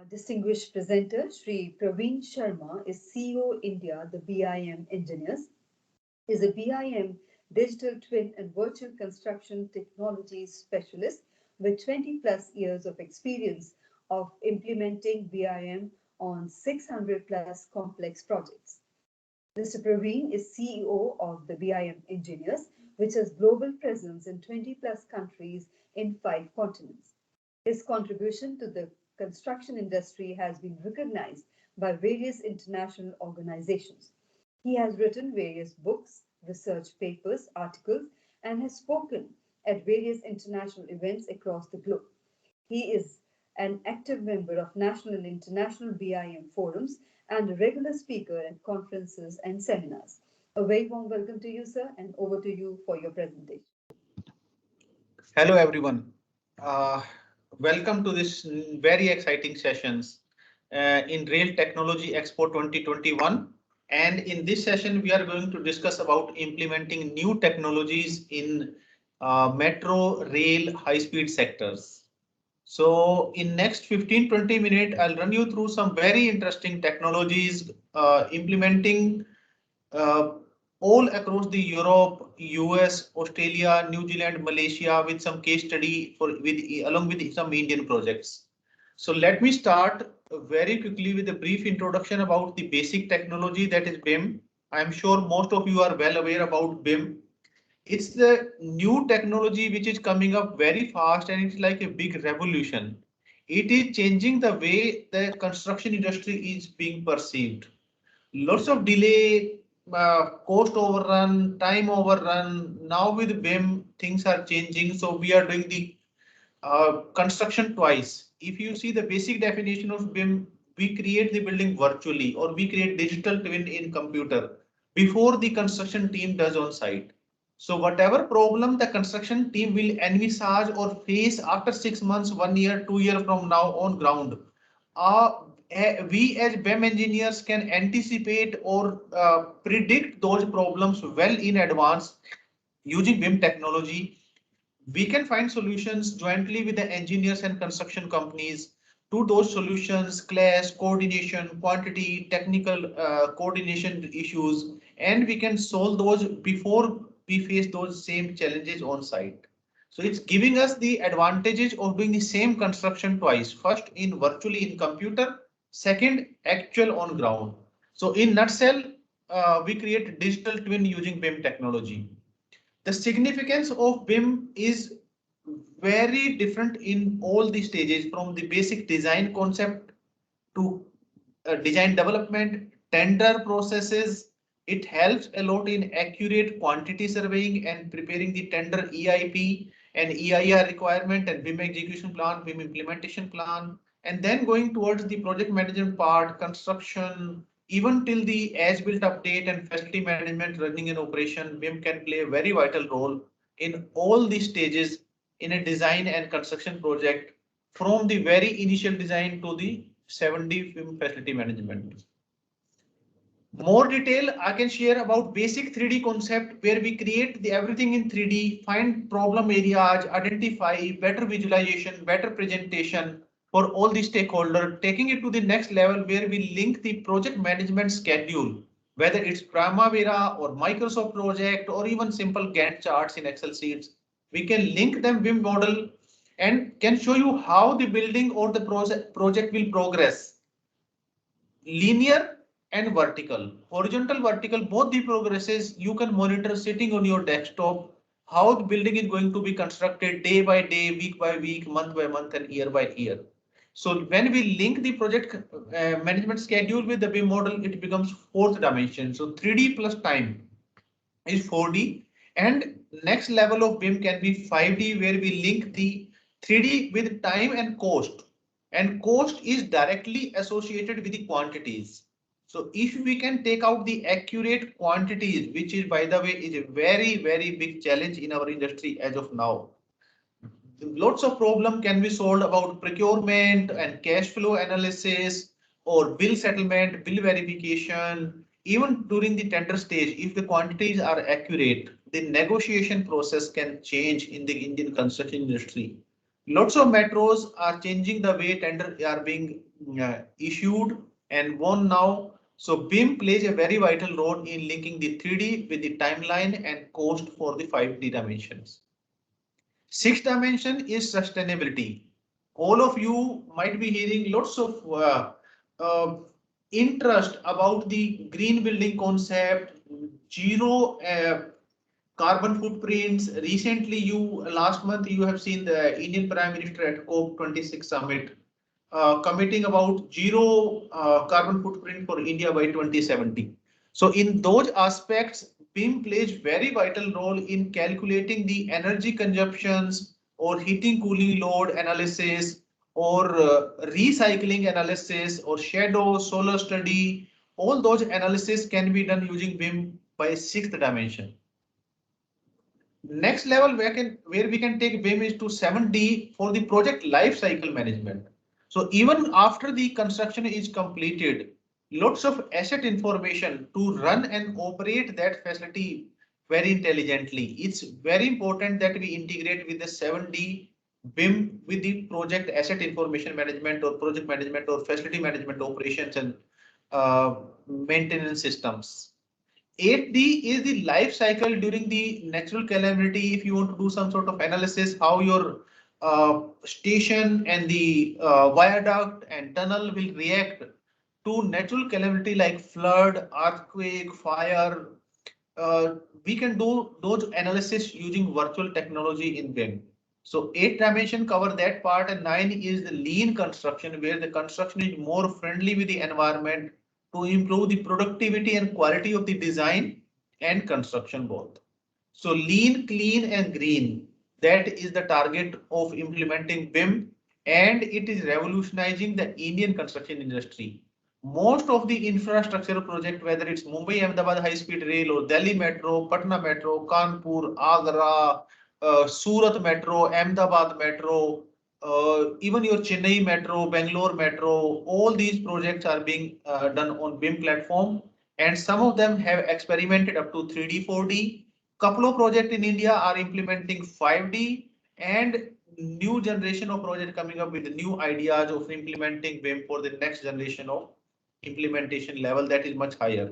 Distinguished presenter Shri Praveen Sharma is CEO India, the BIM Engineers, is a BIM digital twin and virtual construction technologies specialist with 20 plus years of experience of implementing BIM on 600 plus complex projects. Mr. Praveen is CEO of the BIM Engineers, which has global presence in 20 plus countries in 5 continents. His contribution to the construction industry has been recognized by various international organizations. He has written various books, research papers, articles, and has spoken at various international events across the globe. He is an active member of national and international BIM forums and a regular speaker at conferences and seminars. A very warm welcome to you, sir, and over to you for your presentation. Hello, everyone. Uh, Welcome to this very exciting sessions in Rail Technology Expo 2021. And in this session, we are going to discuss about implementing new technologies in metro, rail, high-speed sectors. So in next 15-20 minutes, I'll run you through some very interesting technologies implementing uh, all across the Europe, US, Australia, New Zealand, Malaysia with some case study along with some Indian projects. So let me start very quickly with a brief introduction about the basic technology that is BIM. I'm sure most of you are well aware about BIM. It's the new technology which is coming up very fast and it's like a big revolution. It is changing the way the construction industry is being perceived. Lots of delay, cost overrun, time overrun. Now with BIM, things are changing. So we are doing the construction twice. If you see the basic definition of BIM, we create the building virtually or we create digital twin in computer before the construction team does on site. So whatever problem the construction team will envisage or face after 6 months, 1 year, 2 year from now on ground, we as BIM engineers can anticipate or predict those problems well in advance using BIM technology. We can find solutions jointly with the engineers and construction companies to those solutions, class, coordination, quantity, technical coordination issues, and we can solve those before we face those same challenges on site. So it's giving us the advantages of doing the same construction twice. First in virtually in computer, second actual on ground. So in nutshell, we create digital twin using BIM technology. The significance of BIM is very different in all the stages from the basic design concept to design development, tender processes. It helps a lot in accurate quantity surveying and preparing the tender EIP and EIR requirement and BIM execution plan, BIM implementation plan, and then going towards the project management part, construction, even till the as-built update and facility management running an operation. BIM can play a very vital role in all these stages in a design and construction project from the very initial design to the 70 BIM facility management. More detail I can share about basic 3D concept where we create the everything in 3D, find problem areas, identify better visualization, better presentation for all the stakeholders, taking it to the next level where we link the project management schedule, whether it's Primavera or Microsoft project or even simple Gantt charts in Excel sheets. We can link them BIM model and can show you how the building or the project will progress. Linear and vertical, horizontal, vertical, both the progresses you can monitor sitting on your desktop, how the building is going to be constructed day by day, week by week, month by month, and year by year. So when we link the project management schedule with the BIM model, it becomes fourth dimension. So 3D plus time is 4D, and next level of BIM can be 5D, where we link the 3D with time and cost. And cost is directly associated with the quantities. So if we can take out the accurate quantities, which is, by the way, is a very, very big challenge in our industry as of now. Lots of problem can be solved about procurement and cash flow analysis or bill settlement, bill verification. Even during the tender stage, if the quantities are accurate, the negotiation process can change in the Indian construction industry. Lots of metros are changing the way tenders are being issued and won now. So BIM plays a very vital role in linking the 3D with the timeline and cost for the 5D dimensions. Sixth dimension is sustainability. All of you might be hearing lots of interest about the green building concept, zero carbon footprints. Recently, last month you have seen the Indian Prime Minister at COP26 summit committing about zero carbon footprint for India by 2070. So in those aspects, BIM plays very vital role in calculating the energy consumptions or heating cooling load analysis or recycling analysis or shadow solar study. All those analysis can be done using BIM by sixth dimension. Next level where we can take BIM is to 7D for the project life cycle management. So even after the construction is completed, lots of asset information to run and operate that facility very intelligently. It's very important that we integrate with the 7D BIM with the project asset information management or project management or facility management operations and maintenance systems. 8D is the life cycle during the natural calamity. If you want to do some sort of analysis, how your station and the viaduct and tunnel will react to natural calamity like flood, earthquake, fire. We can do those analysis using virtual technology in BIM. So 8 dimension cover that part, and 9 is the lean construction, where the construction is more friendly with the environment to improve the productivity and quality of the design and construction both. So lean, clean and green, that is the target of implementing BIM, and it is revolutionizing the Indian construction industry. Most of the infrastructure project, whether it's Mumbai Ahmedabad high speed rail or Delhi metro, Patna metro, Kanpur, Agra, Surat metro, Ahmedabad metro, even your Chennai metro, Bangalore metro, all these projects are being done on BIM platform, and some of them have experimented up to 3D, 4D. Couple of projects in India are implementing 5D, and new generation of project coming up with new ideas of implementing BIM for the next generation of implementation level that is much higher.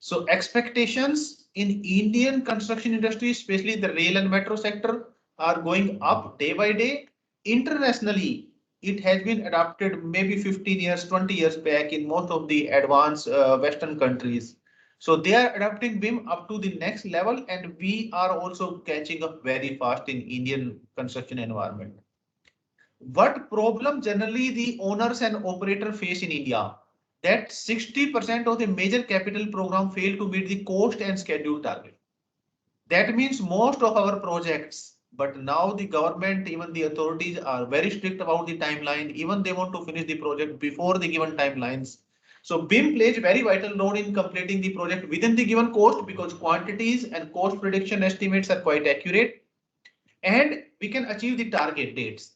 So expectations in Indian construction industry, especially the rail and metro sector, are going up day by day. Internationally, it has been adopted maybe 15 years, 20 years back in most of the advanced Western countries. So they are adapting BIM up to the next level, and we are also catching up very fast in Indian construction environment. What problem generally the owners and operator face in India? That 60% of the major capital program fail to meet the cost and schedule target. That means most of our projects, but now the government, even the authorities are very strict about the timeline. Even they want to finish the project before the given timelines. So BIM plays very vital role in completing the project within the given cost, because quantities and cost prediction estimates are quite accurate, and we can achieve the target dates.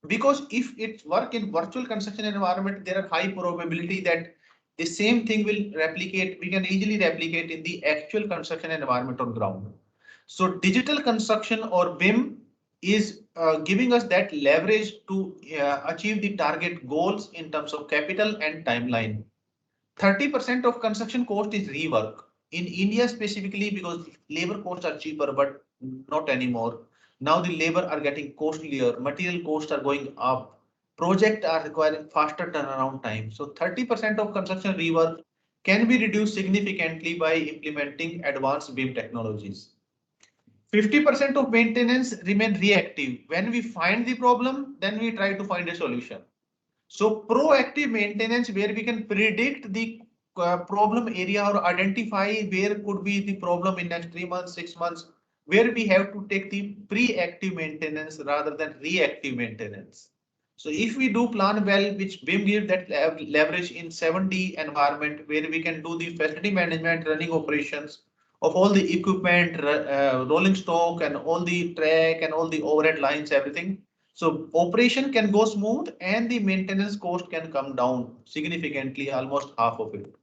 Because if it work in virtual construction environment, there are high probability that the same thing will replicate. We can easily replicate in the actual construction environment on ground. So digital construction or BIM is giving us that leverage to achieve the target goals in terms of capital and timeline. 30% of construction cost is rework in India specifically, because labor costs are cheaper, but not anymore. Now the labor are getting costlier, material costs are going up, projects are requiring faster turnaround time. So 30% of construction rework can be reduced significantly by implementing advanced BIM technologies. 50% of maintenance remain reactive. When we find the problem, then we try to find a solution. So proactive maintenance, where we can predict the problem area or identify where could be the problem in next 3 months, 6 months, where we have to take the pre-active maintenance rather than reactive maintenance. So if we do plan well, which BIM gives that leverage in 7D environment, where we can do the facility management, running operations of all the equipment, rolling stock and all the track and all the overhead lines, everything. So operation can go smooth and the maintenance cost can come down significantly, almost half of it.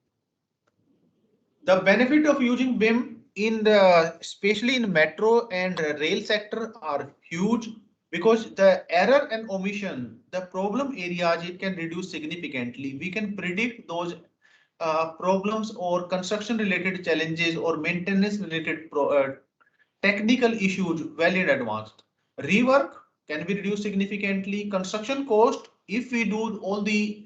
The benefit of using BIM in the, especially in metro and rail sector, are huge. because the error and omission, the problem areas, it can reduce significantly. We can predict those problems or construction related challenges or maintenance related technical issues well in advance. Rework can be reduced significantly. Construction cost, if we do all the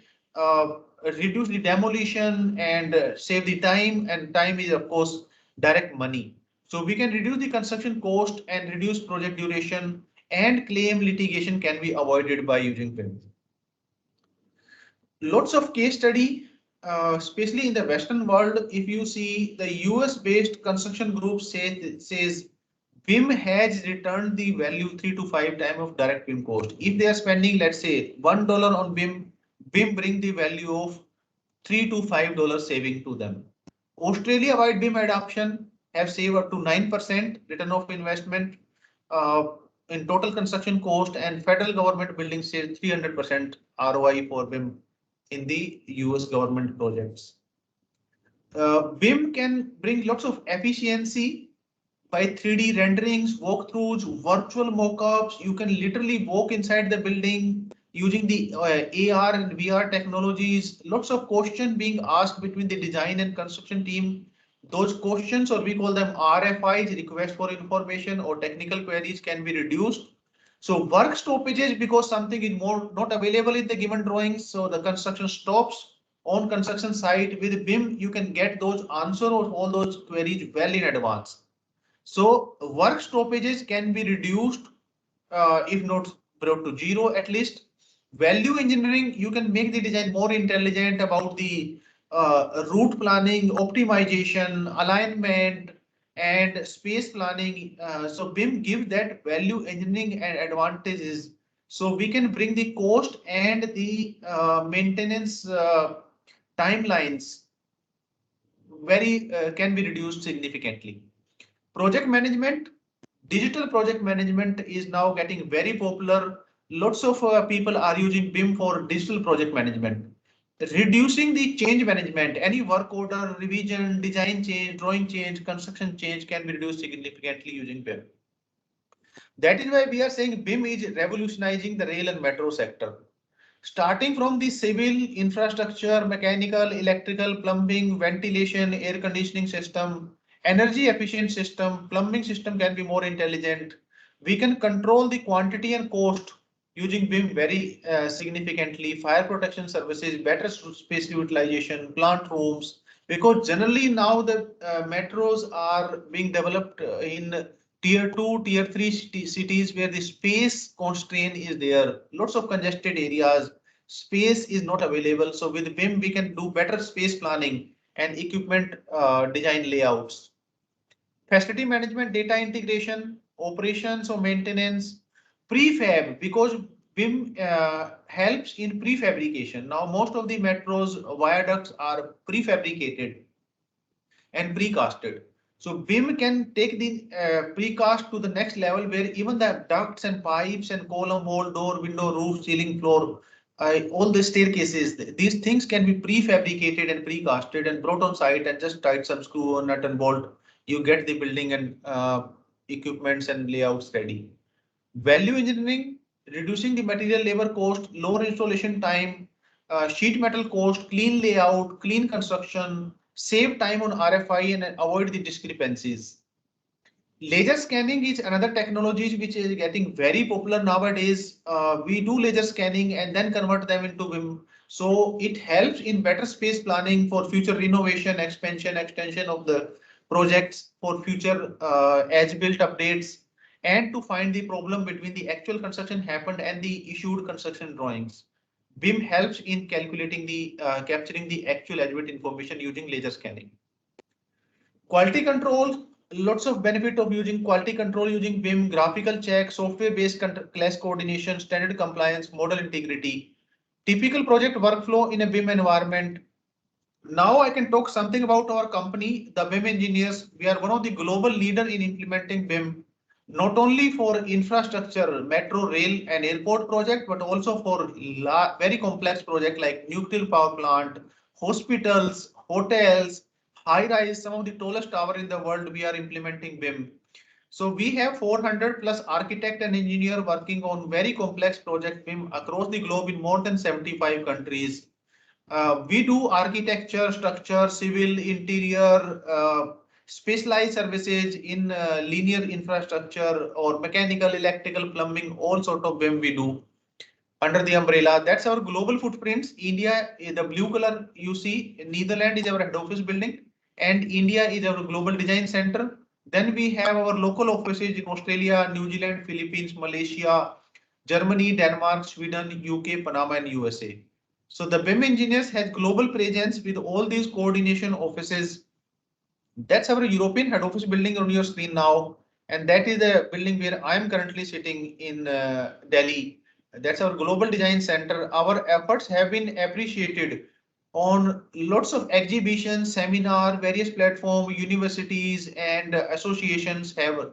reduce the demolition and save the time, and time is of course direct money. So we can reduce the construction cost and reduce project duration, and claim litigation can be avoided by using BIM. Lots of case study, especially in the Western world. If you see the US based construction group says BIM has returned the value 3 to 5 times of direct BIM cost. If they are spending, let's say $1 on BIM, BIM bring the value of $3 to $5 saving to them. Australia-wide BIM adoption have saved up to 9% return of investment in total construction cost, and federal government buildings says 300% ROI for BIM in the US government projects. BIM can bring lots of efficiency by 3D renderings, walkthroughs, virtual mockups. You can literally walk inside the building using the AR and VR technologies. Lots of questions being asked between the design and construction team. Those questions, or we call them RFIs, request for information, or technical queries, can be reduced. So work stoppages, because something is more not available in the given drawings, so the construction stops on construction site. With BIM, you can get those answer of all those queries well in advance. So work stoppages can be reduced, if not brought to zero at least. Value engineering, you can make the design more intelligent about the route planning, optimization, alignment, and space planning. So BIM give that value engineering and advantages. So we can bring the cost and the maintenance timelines can be reduced significantly. Project management, digital project management is now getting very popular. Lots of people are using BIM for digital project management. Reducing the change management, any work order, revision, design change, drawing change, construction change can be reduced significantly using BIM. That is why we are saying BIM is revolutionizing the rail and metro sector. Starting from the civil infrastructure, mechanical, electrical, plumbing, ventilation, air conditioning system, energy efficient system, plumbing system can be more intelligent. We can control the quantity and cost using BIM very significantly. Fire protection services, better space utilization, plant rooms, because generally now the metros are being developed in tier 2, tier 3 cities where the space constraint is there. Lots of congested areas, space is not available. So with BIM, we can do better space planning and equipment design layouts. Facility management, data integration, operations or maintenance, prefab, because BIM helps in prefabrication. Now, most of the metros viaducts are prefabricated and precasted. So BIM can take the precast to the next level, where even the ducts and pipes and column, wall, door, window, roof, ceiling, floor, all the staircases, these things can be prefabricated and precasted and brought on site and just tied some screw or nut and bolt. You get the building and equipments and layouts ready. Value engineering, reducing the material labor cost, lower installation time, sheet metal cost, clean layout, clean construction, save time on RFI and avoid the discrepancies. Laser scanning is another technology which is getting very popular nowadays. We do laser scanning and then convert them into BIM. So it helps in better space planning for future renovation, expansion, extension of the projects, for future as-built updates, and to find the problem between the actual construction happened and the issued construction drawings. BIM helps in calculating the capturing the actual as-built information using laser scanning. Quality control, lots of benefit of using quality control using BIM, graphical check, software-based class coordination, standard compliance, model integrity, typical project workflow in a BIM environment. Now I can talk something about our company, the BIM Engineers. We are one of the global leader in implementing BIM, not only for infrastructure, metro, rail and airport project, but also for very complex project like nuclear power plant, hospitals, hotels, high rise, some of the tallest tower in the world, we are implementing BIM. So we have 400 plus architect and engineer working on very complex project BIM across the globe in more than 75 countries. We do architecture, structure, civil, interior, specialized services in linear infrastructure or mechanical, electrical, plumbing, all sort of BIM we do under the umbrella. That's our global footprints. India, the blue color you see, Netherlands is our head office building, and India is our global design center. Then we have our local offices in Australia, New Zealand, Philippines, Malaysia, Germany, Denmark, Sweden, UK, Panama, and USA. So the BIM engineers has global presence with all these coordination offices. That's our European head office building on your screen now. And that is the building where I am currently sitting in Delhi. That's our global design center. Our efforts have been appreciated on lots of exhibitions, seminar, various platforms, universities and associations have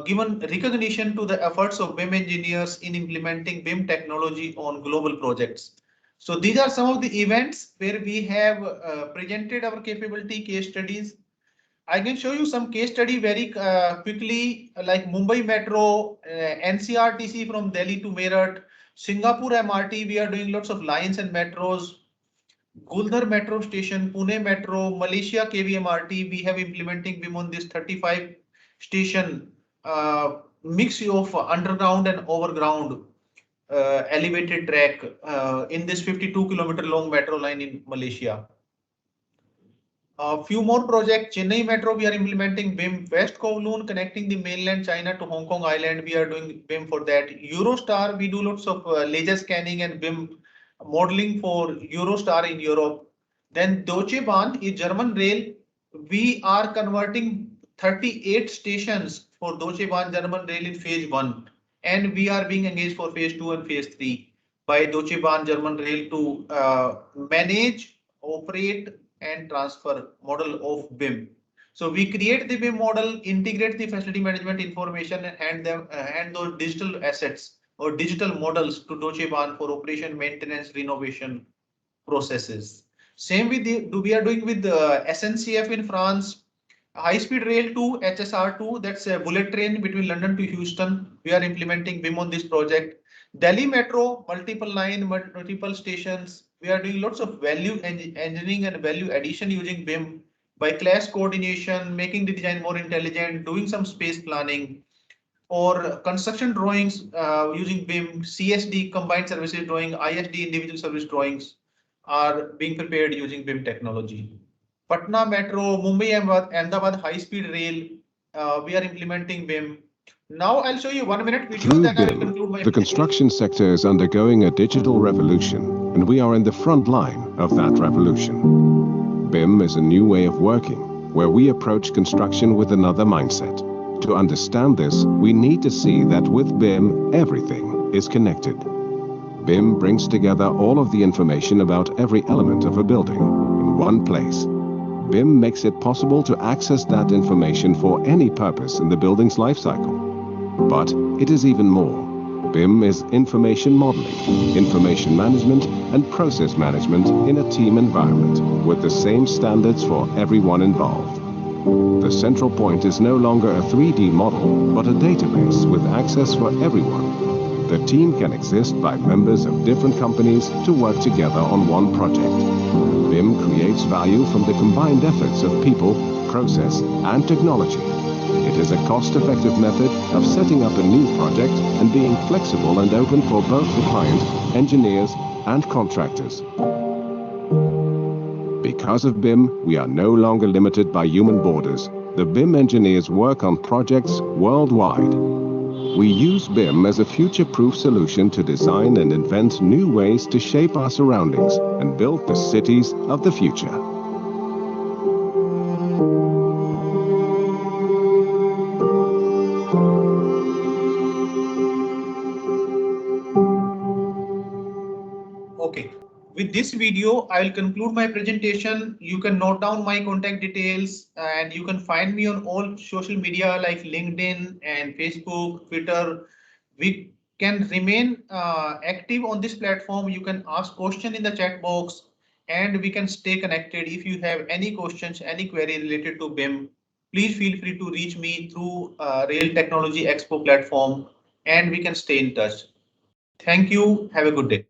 given recognition to the efforts of BIM engineers in implementing BIM technology on global projects. So these are some of the events where we have presented our capability case studies. I can show you some case study very quickly, like Mumbai Metro, NCRTC from Delhi to Meerut, Singapore MRT. We are doing lots of lines and metros. Guldar Metro Station, Pune Metro, Malaysia KVMRT. We have implementing BIM on this 35 station mix of underground and overground elevated track in this 52-kilometer long metro line in Malaysia. A few more projects. Chennai Metro, we are implementing BIM. West Kowloon, connecting the mainland China to Hong Kong Island, we are doing BIM for that. Eurostar, we do lots of laser scanning and BIM modeling for Eurostar in Europe. Then Deutsche Bahn is German rail. We are converting 38 stations for Deutsche Bahn German rail in phase 1. And we are being engaged for phase 2 and phase 3 by Deutsche Bahn German rail to manage, operate, and transfer model of BIM. So we create the BIM model, integrate the facility management information, and hand those digital assets or digital models to Deutsche Bahn for operation, maintenance, renovation processes. Same with we are doing with SNCF in France, high speed rail 2, HSR2, that's a bullet train between London to Houston. We are implementing BIM on this project. Delhi Metro, multiple line, multiple stations. We are doing lots of value engineering and value addition using BIM by class coordination, making the design more intelligent, doing some space planning, or construction drawings using BIM, CSD, combined services drawing, ISD, individual service drawings are being prepared using BIM technology. Patna Metro, Mumbai Ahmedabad high speed rail, we are implementing BIM. Now I'll show you 1 minute video. Through BIM, the construction sector is undergoing a digital revolution, and we are in the front line of that revolution. BIM is a new way of working, where we approach construction with another mindset. To understand this, we need to see that with BIM, everything is connected. BIM brings together all of the information about every element of a building in one place. BIM makes it possible to access that information for any purpose in the building's life cycle. But it is even more. BIM is information modeling, information management, and process management in a team environment with the same standards for everyone involved. The central point is no longer a 3D model, but a database with access for everyone. The team can exist by members of different companies to work together on one project. BIM creates value from the combined efforts of people, process, and technology. It is a cost-effective method of setting up a new project and being flexible and open for both the client, engineers, and contractors. Because of BIM, we are no longer limited by human borders. The BIM engineers work on projects worldwide. We use BIM as a future-proof solution to design and invent new ways to shape our surroundings and build the cities of the future. Okay, with this video, I will conclude my presentation. You can note down my contact details and you can find me on all social media like LinkedIn and Facebook, Twitter. We can remain active on this platform. You can ask questions in the chat box and we can stay connected if you have any questions, any query related to BIM. please feel free to reach me through Rail Technology Expo platform and we can stay in touch. Thank you. Have a good day.